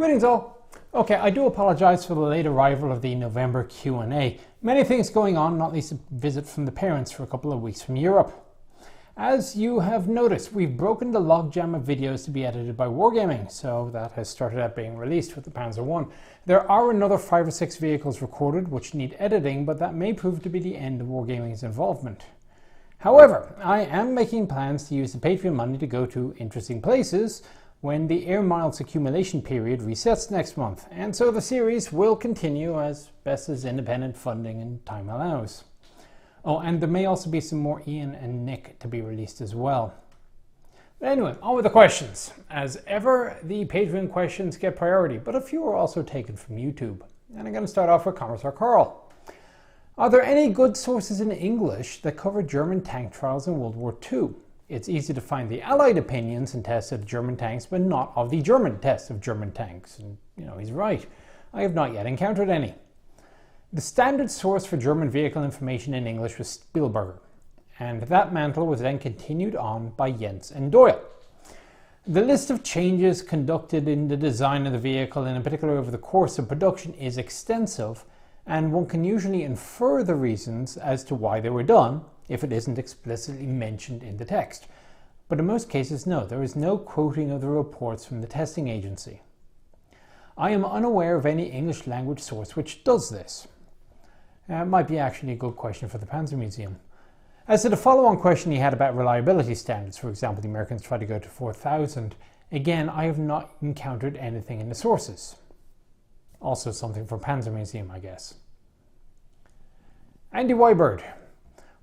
Greetings all. Okay, I do apologise for the late arrival of the November Q&A. Many things going on, not least a visit from the parents for a couple of weeks from Europe. As you have noticed, we've broken the logjam of videos to be edited by Wargaming, so that has started out being released with the Panzer I. There are another 5 or 6 vehicles recorded which need editing, but that may prove to be the end of Wargaming's involvement. However, I am making plans to use the Patreon money to go to interesting places when the air miles accumulation period resets next month, and so the series will continue as best as independent funding and time allows. Oh, and there may also be some more Ian and Nick to be released as well. But anyway, on with the questions. As ever, the Patreon questions get priority, but a few are also taken from YouTube. And I'm going to start off with Commissar Carl. Are there any good sources in English that cover German tank trials in World War II? It's easy to find the Allied opinions and tests of German tanks, but not of the German tests of German tanks. And, he's right. I have not yet encountered any. The standard source for German vehicle information in English was Spielberger, and that mantle was then continued on by Jens and Doyle. The list of changes conducted in the design of the vehicle, and in particular over the course of production, is extensive, and one can usually infer the reasons as to why they were done if it isn't explicitly mentioned in the text. But in most cases, no, there is no quoting of the reports from the testing agency. I am unaware of any English language source which does this. It might be actually a good question for the Panzer Museum. As to the follow-on question he had about reliability standards, for example, the Americans tried to go to 4,000, again, I have not encountered anything in the sources. Also something for Panzer Museum, I guess. Andy Wybird.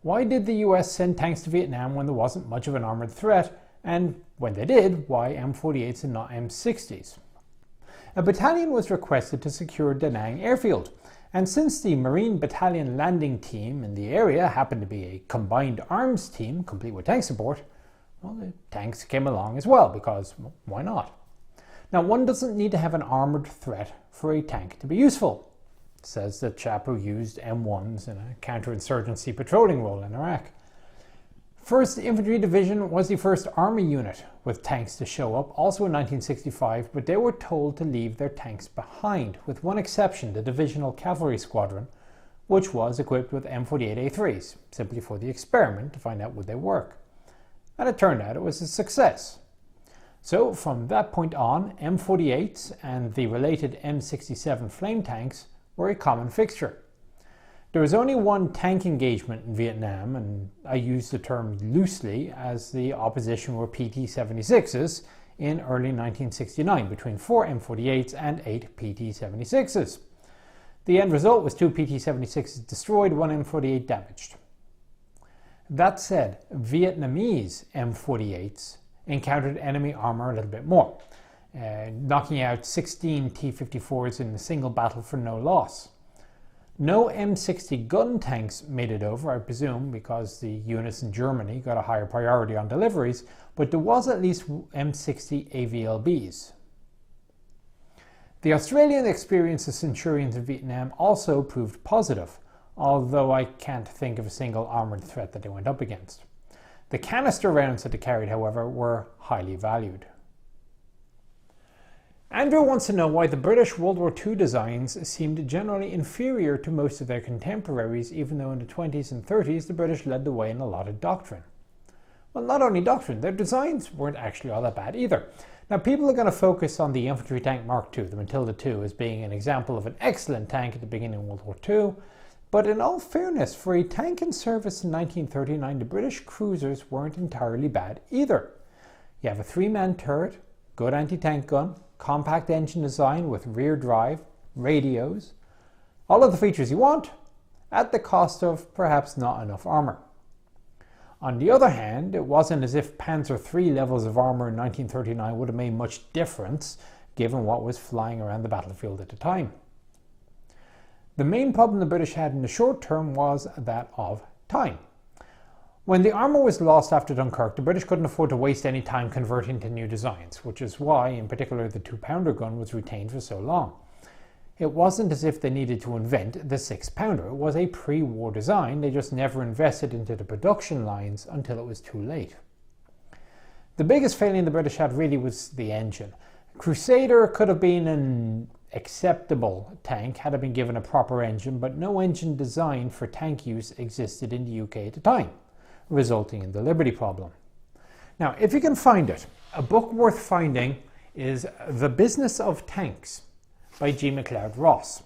Why did the US send tanks to Vietnam when there wasn't much of an armoured threat? And when they did, why M48s and not M60s? A battalion was requested to secure Da Nang airfield. And since the Marine Battalion landing team in the area happened to be a combined arms team, complete with tank support, well, the tanks came along as well, because why not? Now, one doesn't need to have an armoured threat for a tank to be useful, says the chap who used M1s in a counterinsurgency patrolling role in Iraq. 1st Infantry Division was the first army unit with tanks to show up, also in 1965, but they were told to leave their tanks behind, with one exception, the Divisional Cavalry Squadron, which was equipped with M48A3s, simply for the experiment to find out would they work. And it turned out it was a success. So from that point on, M48s and the related M67 flame tanks were a common fixture. There was only one tank engagement in Vietnam, and I use the term loosely as the opposition were PT-76s in early 1969, between 4 M48s and 8 PT-76s. The end result was 2 PT-76s destroyed, 1 M48 damaged. That said, Vietnamese M48s encountered enemy armour a little bit more, knocking out 16 T-54s in a single battle for no loss. No M60 gun tanks made it over, I presume, because the units in Germany got a higher priority on deliveries, but there was at least M60 AVLBs. The Australian experience of Centurions in Vietnam also proved positive, although I can't think of a single armoured threat that they went up against. The canister rounds that they carried, however, were highly valued. Andrew wants to know why the British World War II designs seemed generally inferior to most of their contemporaries, even though in the 20s and 30s the British led the way in a lot of doctrine. Well, not only doctrine, their designs weren't actually all that bad either. Now, people are going to focus on the infantry tank Mark II, the Matilda II, as being an example of an excellent tank at the beginning of World War II. But in all fairness, for a tank in service in 1939, the British cruisers weren't entirely bad either. You have a 3-man turret, good anti-tank gun, compact engine design with rear drive, radios, all of the features you want, at the cost of perhaps not enough armour. On the other hand, it wasn't as if Panzer III levels of armour in 1939 would have made much difference given what was flying around the battlefield at the time. The main problem the British had in the short term was that of time. When the armour was lost after Dunkirk, the British couldn't afford to waste any time converting to new designs, which is why, in particular, the 2-pounder gun was retained for so long. It wasn't as if they needed to invent the 6-pounder. It was a pre-war design, they just never invested into the production lines until it was too late. The biggest failing the British had really was the engine. Crusader could have been an acceptable tank had it been given a proper engine, but no engine designed for tank use existed in the UK at the time, resulting in the Liberty problem. Now, if you can find it, a book worth finding is The Business of Tanks by G. MacLeod Ross.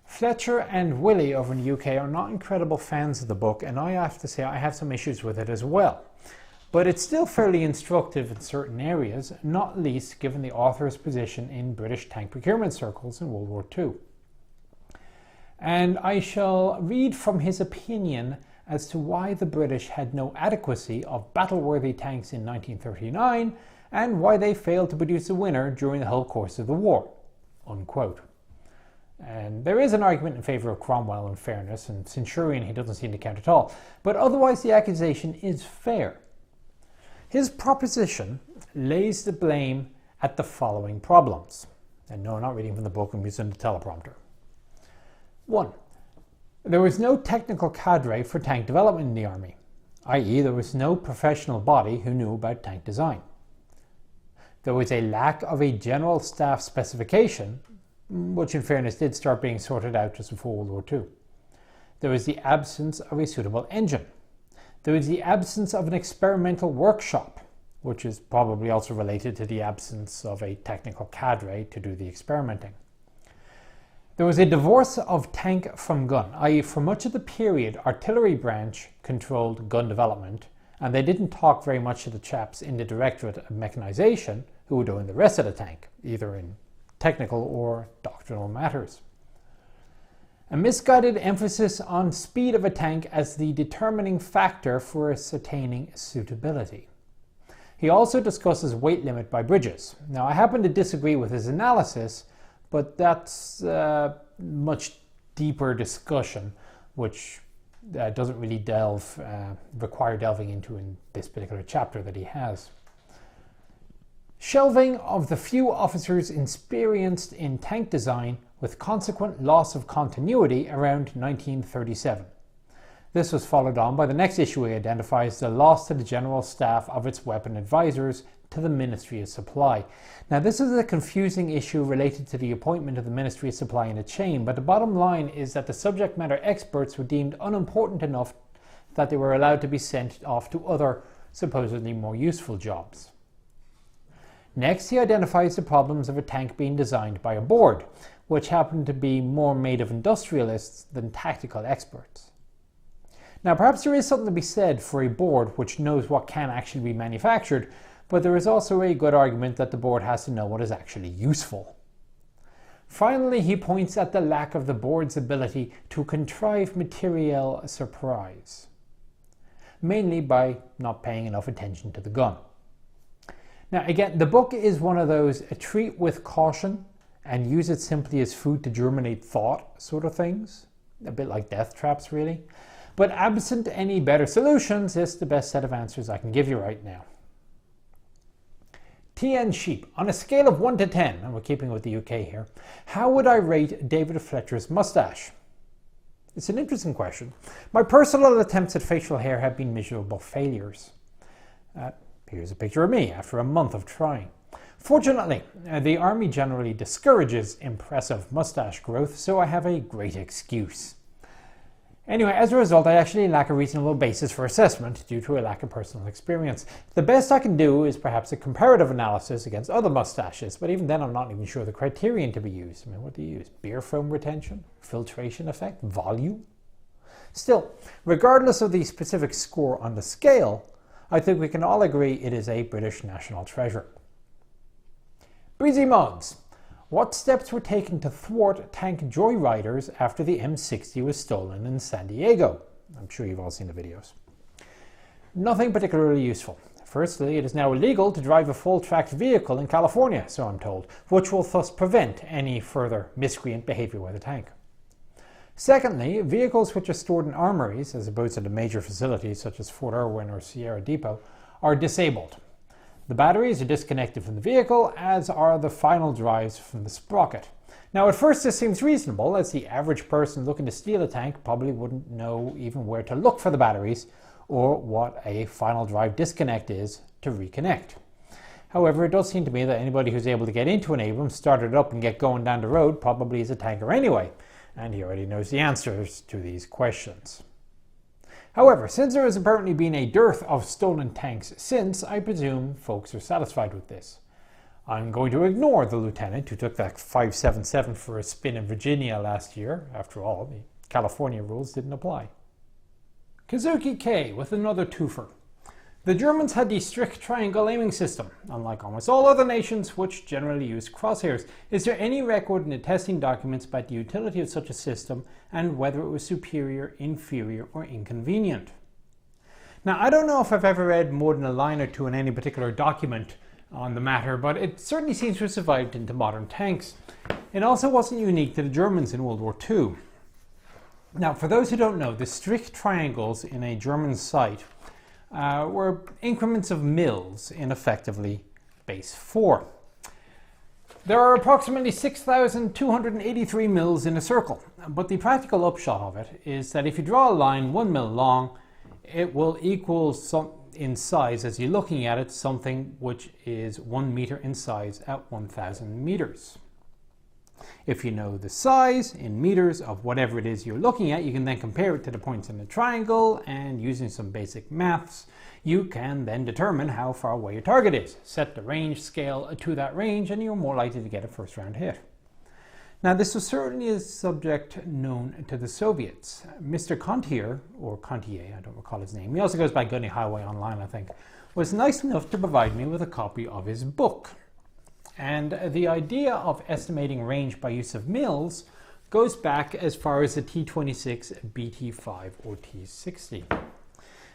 Fletcher and Willie over in the UK are not incredible fans of the book, and I have to say I have some issues with it as well. But it's still fairly instructive in certain areas, not least given the author's position in British tank procurement circles in World War II. And I shall read from his opinion as to why the British had no adequacy of battle-worthy tanks in 1939 and why they failed to produce a winner during the whole course of the war. Unquote. And there is an argument in favour of Cromwell in fairness, and Centurion he doesn't seem to count at all, but otherwise the accusation is fair. His proposition lays the blame at the following problems. And no, I'm not reading from the book, I'm using the teleprompter. 1. There was no technical cadre for tank development in the Army, i.e. there was no professional body who knew about tank design. There was a lack of a general staff specification, which in fairness did start being sorted out just before World War II. There was the absence of a suitable engine. There was the absence of an experimental workshop, which is probably also related to the absence of a technical cadre to do the experimenting. There was a divorce of tank from gun, i.e. for much of the period artillery branch controlled gun development, and they didn't talk very much to the chaps in the Directorate of Mechanization who were doing the rest of the tank, either in technical or doctrinal matters. A misguided emphasis on speed of a tank as the determining factor for ascertaining suitability. He also discusses weight limit by bridges. Now, I happen to disagree with his analysis, but that's a much deeper discussion, which doesn't really require delving into in this particular chapter that he has. Shelving of the few officers experienced in tank design with consequent loss of continuity around 1937. This was followed on by the next issue he identifies the loss to the General Staff of its weapon advisors to the Ministry of Supply. Now, this is a confusing issue related to the appointment of the Ministry of Supply in a chain, but the bottom line is that the subject matter experts were deemed unimportant enough that they were allowed to be sent off to other supposedly more useful jobs. Next, he identifies the problems of a tank being designed by a board, which happened to be more made of industrialists than tactical experts. Now, perhaps there is something to be said for a board which knows what can actually be manufactured, but there is also a good argument that the board has to know what is actually useful. Finally, he points at the lack of the board's ability to contrive material surprise, mainly by not paying enough attention to the gun. Now, again, the book is one of those treat with caution and use it simply as food to germinate thought sort of things, a bit like death traps really. But absent any better solutions, it's the best set of answers I can give you right now. TN Sheep, on a scale of 1 to 10, and we're keeping with the UK here, how would I rate David Fletcher's mustache? It's an interesting question. My personal attempts at facial hair have been miserable failures. Here's a picture of me after a month of trying. Fortunately, the Army generally discourages impressive mustache growth, so I have a great excuse. Anyway, as a result, I actually lack a reasonable basis for assessment due to a lack of personal experience. The best I can do is perhaps a comparative analysis against other mustaches, but even then I'm not even sure the criterion to be used. I mean, what do you use? Beer foam retention? Filtration effect? Volume? Still, regardless of the specific score on the scale, I think we can all agree it is a British national treasure. Breezy Mods. What steps were taken to thwart tank joyriders after the M60 was stolen in San Diego? I'm sure you've all seen the videos. Nothing particularly useful. Firstly, it is now illegal to drive a full-tracked vehicle in California, so I'm told, which will thus prevent any further miscreant behavior with a tank. Secondly, vehicles which are stored in armories, as opposed to the major facilities such as Fort Irwin or Sierra Depot, are disabled. The batteries are disconnected from the vehicle, as are the final drives from the sprocket. Now, at first this seems reasonable, as the average person looking to steal a tank probably wouldn't know even where to look for the batteries or what a final drive disconnect is to reconnect. However, it does seem to me that anybody who's able to get into an Abrams, start it up and get going down the road probably is a tanker anyway, and he already knows the answers to these questions. However, since there has apparently been a dearth of stolen tanks since, I presume folks are satisfied with this. I'm going to ignore the lieutenant who took that 577 for a spin in Virginia last year. After all, the California rules didn't apply. Kazuki K with another twofer. The Germans had the strict triangle aiming system, unlike almost all other nations which generally use crosshairs. Is there any record in the testing documents about the utility of such a system and whether it was superior, inferior, or inconvenient? Now, I don't know if I've ever read more than a line or two in any particular document on the matter, but it certainly seems to have survived into modern tanks. It also wasn't unique to the Germans in World War II. Now, for those who don't know, the strict triangles in a German sight were increments of mils in effectively base 4. There are approximately 6,283 mils in a circle, but the practical upshot of it is that if you draw a line 1 mil long, it will equal in size, as you're looking at it, something which is 1 meter in size at 1,000 meters. If you know the size in meters of whatever it is you're looking at, you can then compare it to the points in the triangle, and using some basic maths, you can then determine how far away your target is. Set the range scale to that range, and you're more likely to get a first round hit. Now, this was certainly a subject known to the Soviets. Mr. Contier, or Contier, I don't recall his name, he also goes by Gunny Highway online, I think, was nice enough to provide me with a copy of his book. And the idea of estimating range by use of mils goes back as far as the T26, BT5, or T60.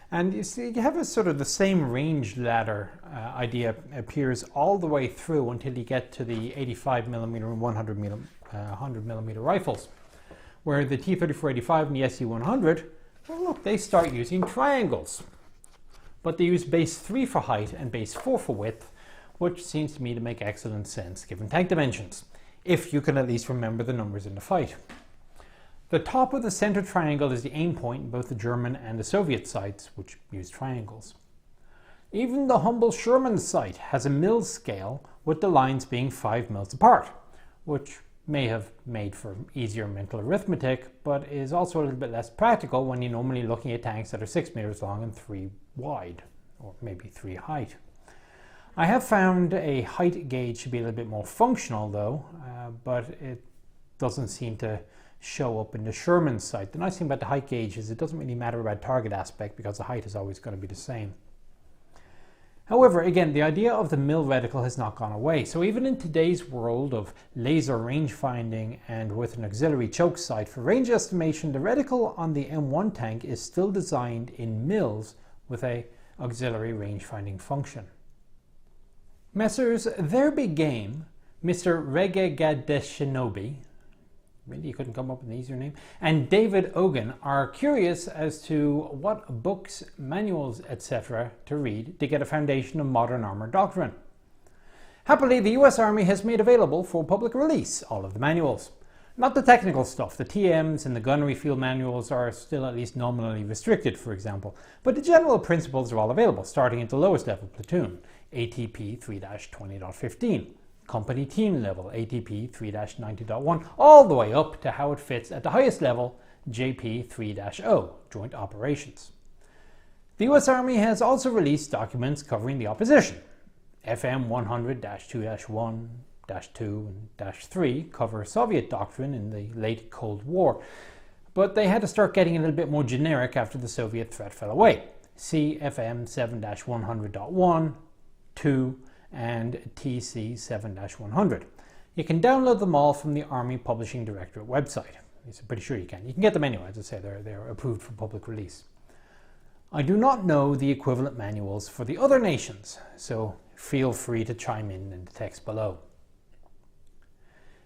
And you see, you have a sort of the same range ladder idea appears all the way through until you get to the 85mm and 100mm rifles, where the T34-85 and the SU-100, well, look, they start using triangles. But they use base 3 for height and base 4 for width, which seems to me to make excellent sense given tank dimensions, if you can at least remember the numbers in the fight. The top of the center triangle is the aim point in both the German and the Soviet sights, which use triangles. Even the humble Sherman sight has a mil scale, with the lines being 5 mils apart, which may have made for easier mental arithmetic, but is also a little bit less practical when you're normally looking at tanks that are 6 meters long and 3 wide, or maybe 3 height. I have found a height gauge to be a little bit more functional though, but it doesn't seem to show up in the Sherman sight. The nice thing about the height gauge is it doesn't really matter about target aspect because the height is always going to be the same. However, again, the idea of the mil reticle has not gone away. So even in today's world of laser range finding and with an auxiliary choke sight for range estimation, the reticle on the M1 tank is still designed in mils with a auxiliary range finding function. Messrs. Their Big Game, Mr. Regegadeshinobi, really you couldn't come up with an easier name, and David Ogan are curious as to what books, manuals, etc. to read to get a foundation of modern armor doctrine. Happily, the US Army has made available for public release all of the manuals. Not the technical stuff, the TMs and the gunnery field manuals are still at least nominally restricted, for example, but the general principles are all available, starting at the lowest level platoon, ATP 3-20.15, company team level, ATP 3-90.1, all the way up to how it fits at the highest level, JP 3-0, joint operations. The US Army has also released documents covering the opposition. FM 100-2-1, -2 and -3 cover Soviet doctrine in the late Cold War, but they had to start getting a little bit more generic after the Soviet threat fell away. See FM 7-100.1, 2, and TC 7-100. You can download them all from the Army Publishing Directorate website. I'm pretty sure you can. You can get them anyway, as I say, they're approved for public release. I do not know the equivalent manuals for the other nations, so feel free to chime in the text below.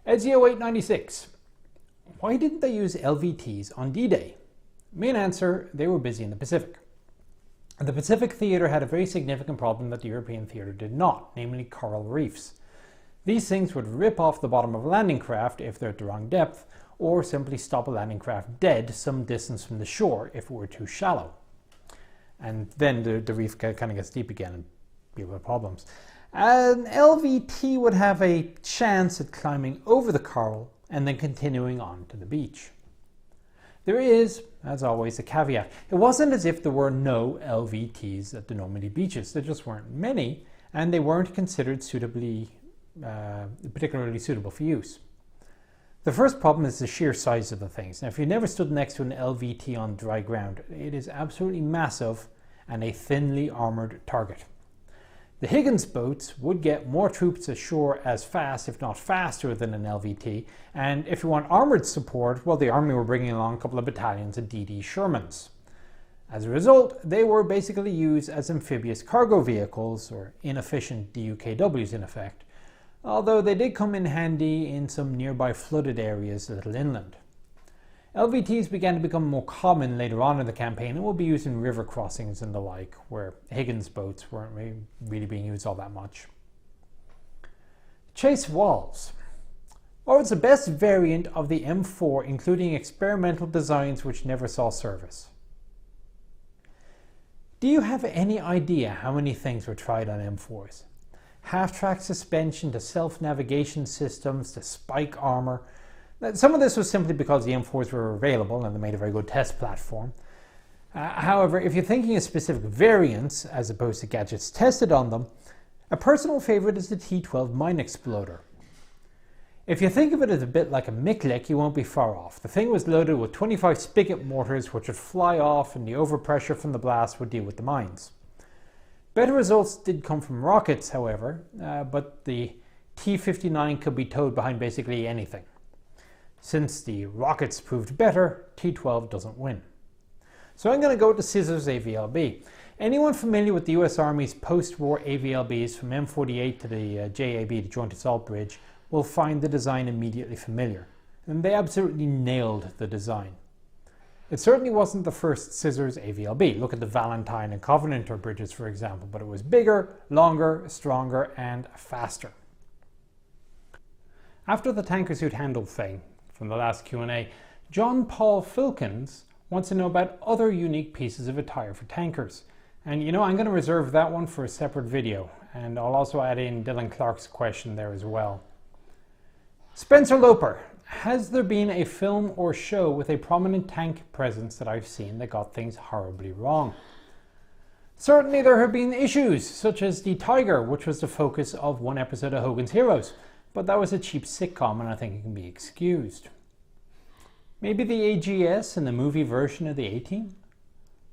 Ezio 896. Why didn't they use LVTs on D-Day? Main answer, they were busy in the Pacific. The Pacific theater had a very significant problem that the European theater did not, namely coral reefs. These things would rip off the bottom of a landing craft if they're at the wrong depth, or simply stop a landing craft dead some distance from the shore if it were too shallow. And then the reef kind of gets deep again and people have problems. An LVT would have a chance at climbing over the coral and then continuing on to the beach. There is, as always, a caveat. It wasn't as if there were no LVTs at the Normandy beaches. There just weren't many, and they weren't considered particularly suitable for use. The first problem is the sheer size of the things. Now, if you've never stood next to an LVT on dry ground, it is absolutely massive and a thinly armoured target. The Higgins boats would get more troops ashore as fast, if not faster, than an LVT, and if you want armoured support, well, the army were bringing along a couple of battalions of DD Shermans. As a result, they were basically used as amphibious cargo vehicles, or inefficient DUKWs in effect, although they did come in handy in some nearby flooded areas a little inland. LVTs began to become more common later on in the campaign and will be used in river crossings and the like, where Higgins boats weren't really being used all that much. Chase walls. Or it's the best variant of the M4, including experimental designs which never saw service. Do you have any idea how many things were tried on M4s? Half-track suspension to self-navigation systems to spike armour. Some of this was simply because the M4s were available and they made a very good test platform. However, if you're thinking of specific variants as opposed to gadgets tested on them, a personal favourite is the T12 mine exploder. If you think of it as a bit like a Miklik, you won't be far off. The thing was loaded with 25 spigot mortars which would fly off, and the overpressure from the blast would deal with the mines. Better results did come from rockets, however, but the T-59 could be towed behind basically anything. Since the rockets proved better, T-12 doesn't win. So I'm going to go to Scissors AVLB. Anyone familiar with the US Army's post-war AVLBs from M48 to the JAB, the Joint Assault Bridge, will find the design immediately familiar. And they absolutely nailed the design. It certainly wasn't the first Scissors AVLB. Look at the Valentine and Covenanter bridges, for example, but it was bigger, longer, stronger, and faster. After the tanker suit handle thing from the last Q&A, John Paul Filkins wants to know about other unique pieces of attire for tankers. And I'm going to reserve that one for a separate video, and I'll also add in Dylan Clark's question there as well. Spencer Loper. Has there been a film or show with a prominent tank presence that I've seen that got things horribly wrong? Certainly there have been issues, such as the Tiger, which was the focus of one episode of Hogan's Heroes, but that was a cheap sitcom and I think it can be excused. Maybe the AGS in the movie version of the A-Team?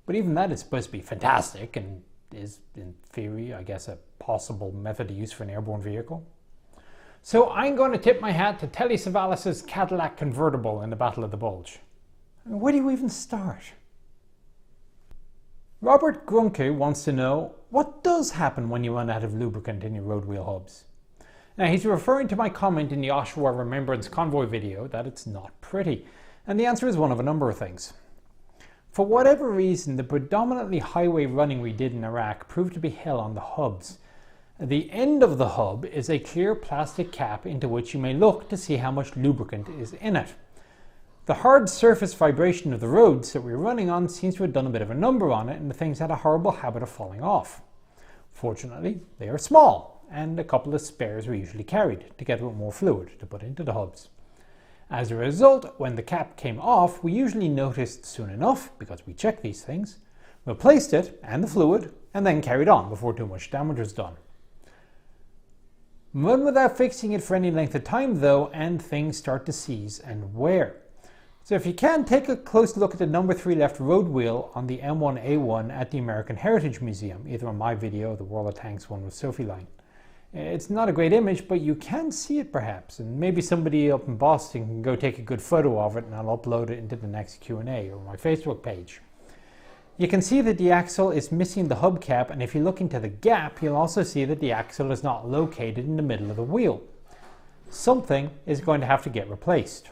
But even that is supposed to be fantastic and is, in theory, I guess, a possible method of use for an airborne vehicle. So I'm going to tip my hat to Telly Savalas' Cadillac convertible in the Battle of the Bulge. Where do you even start? Robert Grunke wants to know, what does happen when you run out of lubricant in your roadwheel hubs? Now he's referring to my comment in the Oshawa Remembrance Convoy video that it's not pretty, and the answer is one of a number of things. For whatever reason, the predominantly highway running we did in Iraq proved to be hell on the hubs. The end of the hub is a clear plastic cap into which you may look to see how much lubricant is in it. The hard surface vibration of the roads that we were running on seems to have done a bit of a number on it, and the things had a horrible habit of falling off. Fortunately, they are small, and a couple of spares were usually carried to get a little more fluid to put into the hubs. As a result, when the cap came off, we usually noticed soon enough, because we checked these things, replaced it and the fluid, and then carried on before too much damage was done. Run without fixing it for any length of time though, and things start to seize and wear. So if you can, take a close look at the number 3 left road wheel on the M1A1 at the American Heritage Museum, either on my video or the World of Tanks one with Sophie Line. It's not a great image, but you can see it perhaps, and maybe somebody up in Boston can go take a good photo of it and I'll upload it into the next Q&A or my Facebook page. You can see that the axle is missing the hubcap, and if you look into the gap, you'll also see that the axle is not located in the middle of the wheel. Something is going to have to get replaced.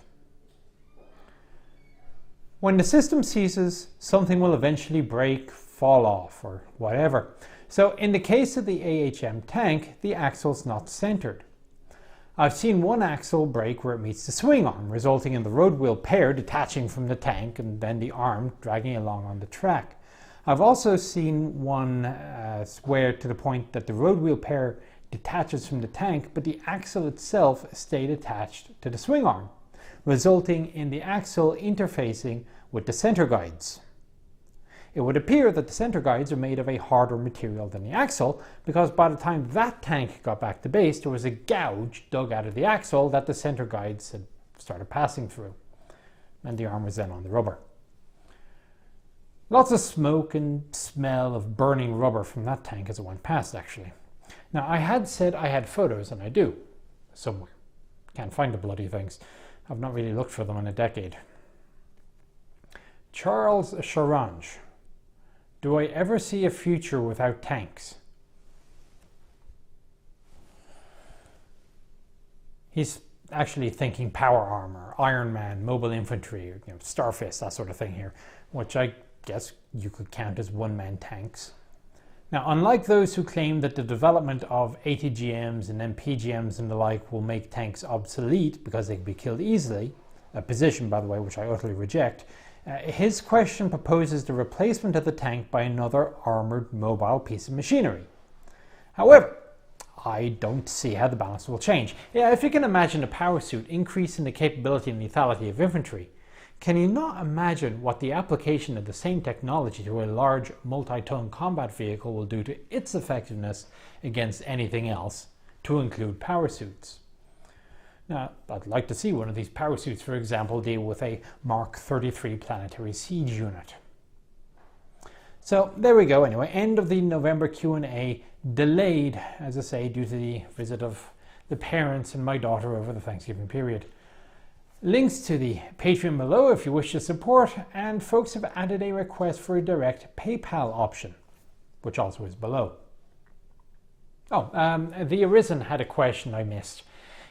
When the system seizes, something will eventually break, fall off, or whatever. So in the case of the AHM tank, the axle's not centered. I've seen one axle break where it meets the swing arm, resulting in the road wheel pair detaching from the tank and then the arm dragging along on the track. I've also seen one where to the point that the road wheel pair detaches from the tank, but the axle itself stayed attached to the swing arm, resulting in the axle interfacing with the center guides. It would appear that the center guides are made of a harder material than the axle, because by the time that tank got back to base, there was a gouge dug out of the axle that the center guides had started passing through, and the arm was then on the rubber. Lots of smoke and smell of burning rubber from that tank as it went past, actually. Now, I had said I had photos, and I do, somewhere. Can't find the bloody things. I've not really looked for them in a decade. Charles Charange. Do I ever see a future without tanks? He's actually thinking power armor, Iron Man, mobile infantry, Starfist, that sort of thing here, which I guess you could count as one-man tanks. Now, unlike those who claim that the development of ATGMs and MPGMs and the like will make tanks obsolete because they can be killed easily, a position, by the way, which I utterly reject, his question proposes the replacement of the tank by another armoured mobile piece of machinery. However, I don't see how the balance will change. Yeah, if you can imagine a power suit increasing the capability and lethality of infantry, can you not imagine what the application of the same technology to a large multi-ton combat vehicle will do to its effectiveness against anything else, to include power suits? Now, I'd like to see one of these power suits, for example, deal with a Mark 33 planetary siege unit. So there we go anyway, end of the November Q&A, delayed, as I say, due to the visit of the parents and my daughter over the Thanksgiving period. Links to the Patreon below if you wish to support, and folks have added a request for a direct PayPal option, which also is below. The Arisen had a question I missed.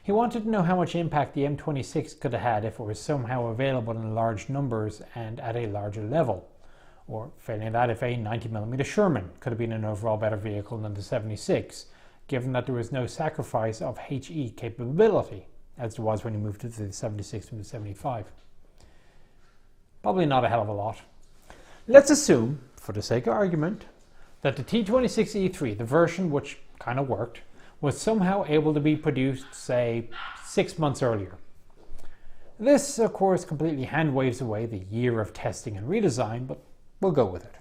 He wanted to know how much impact the M26 could have had if it was somehow available in large numbers and at a larger level. Or, failing that, if a 90mm Sherman could have been an overall better vehicle than the 76, given that there was no sacrifice of HE capability, as there was when you moved to the 76 from the 75. Probably not a hell of a lot. Let's assume, for the sake of argument, that the T26E3, the version which kind of worked, was somehow able to be produced, say, 6 months earlier. This, of course, completely hand waves away the year of testing and redesign, but we'll go with it.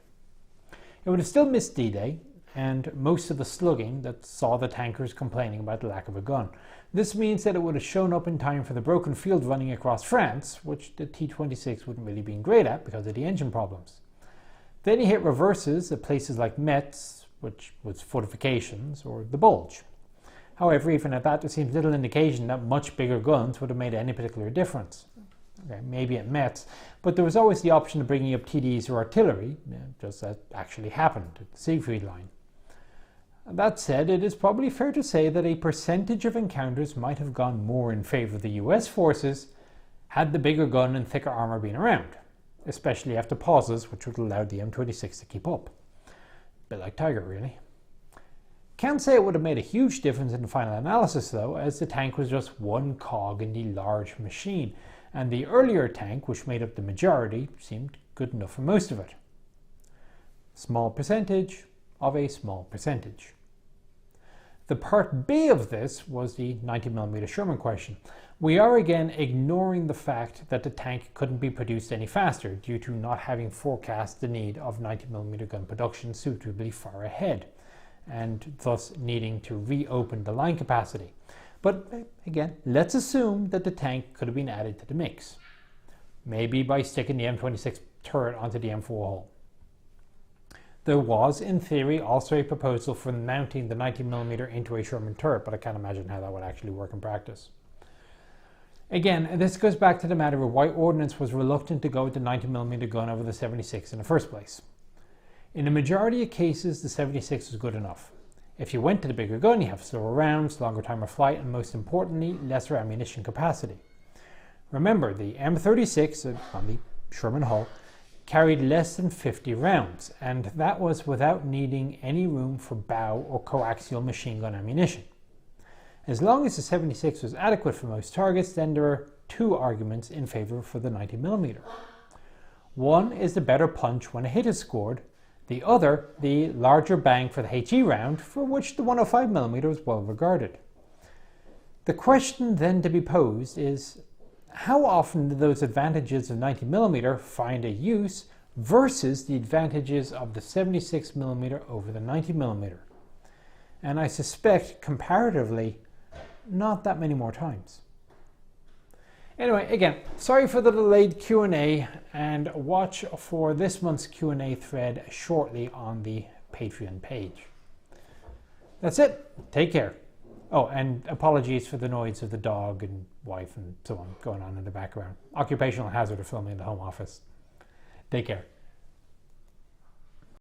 It would have still missed D-Day and most of the slugging that saw the tankers complaining about the lack of a gun. This means that it would have shown up in time for the broken field running across France, which the T26 wouldn't really been great at because of the engine problems. Then you hit reverses at places like Metz, which was fortifications, or the Bulge. However, even at that, there seems little indication that much bigger guns would have made any particular difference. Okay, maybe at Metz, but there was always the option of bringing up TDs or artillery, just as actually happened at the Siegfried line. That said, it is probably fair to say that a percentage of encounters might have gone more in favour of the US forces had the bigger gun and thicker armour been around, especially after pauses which would allow the M26 to keep up. A bit like Tiger, really. Can't say it would have made a huge difference in the final analysis though, as the tank was just one cog in the large machine, and the earlier tank, which made up the majority, seemed good enough for most of it. Small percentage of a small percentage. The part B of this was the 90mm Sherman question. We are again ignoring the fact that the tank couldn't be produced any faster due to not having forecast the need of 90mm gun production suitably far ahead, and thus needing to reopen the line capacity. But again, let's assume that the tank could have been added to the mix. Maybe by sticking the M26 turret onto the M4 hull. There was, in theory, also a proposal for mounting the 90mm into a Sherman turret, but I can't imagine how that would actually work in practice. Again, this goes back to the matter of why Ordnance was reluctant to go with the 90mm gun over the 76 in the first place. In the majority of cases, the 76 was good enough. If you went to the bigger gun, you have slower rounds, longer time of flight, and most importantly, lesser ammunition capacity. Remember, the M36 on the Sherman hull carried less than 50 rounds, and that was without needing any room for bow or coaxial machine gun ammunition. As long as the 76 was adequate for most targets, then there are two arguments in favor for the 90mm. One is the better punch when a hit is scored, The other, the larger bang for the HE round, for which the 105mm was well regarded. The question then to be posed is, how often do those advantages of 90mm find a use versus the advantages of the 76mm over the 90mm? And I suspect, comparatively, not that many more times. Anyway, again, sorry for the delayed Q&A, and watch for this month's Q&A thread shortly on the Patreon page. That's it. Take care. Oh, and apologies for the noise of the dog and wife and so on going on in the background. Occupational hazard of filming in the home office. Take care.